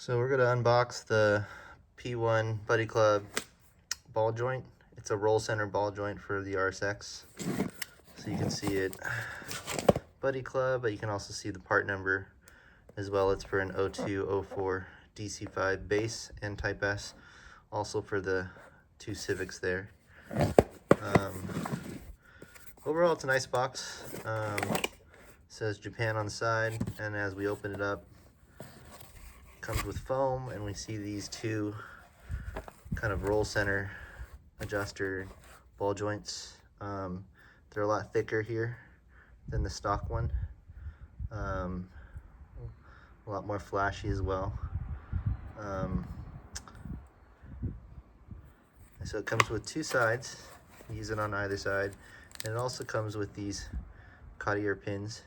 So we're gonna unbox the P1 Buddy Club ball joint. It's a roll center ball joint for the RSX. So you can see it, Buddy Club, but you can also see the part number as well. It's for an 02-04 DC5 base and Type S, also for the two Civics there. Overall, it's a nice box. Says Japan on the side, and as we open it up, comes with foam, and we see these two kind of roll center adjuster ball joints. They're a lot thicker here than the stock one, a lot more flashy as well. So it comes with two sides, use it on either side, and it also comes with these Cartier pins.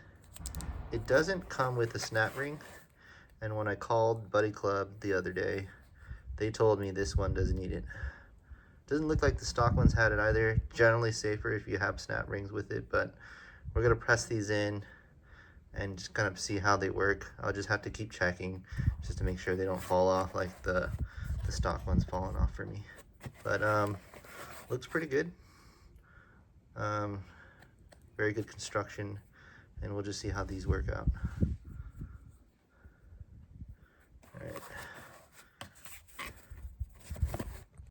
It doesn't come with a snap ring, and when I called Buddy Club the other day, they told me this one doesn't need it. Doesn't look like the stock ones had it either. Generally safer if you have snap rings with it, but we're gonna press these in and just kind of see how they work. I'll just have to keep checking just to make sure they don't fall off like the stock ones falling off for me. But looks pretty good. Very good construction, and we'll just see how these work out. All right.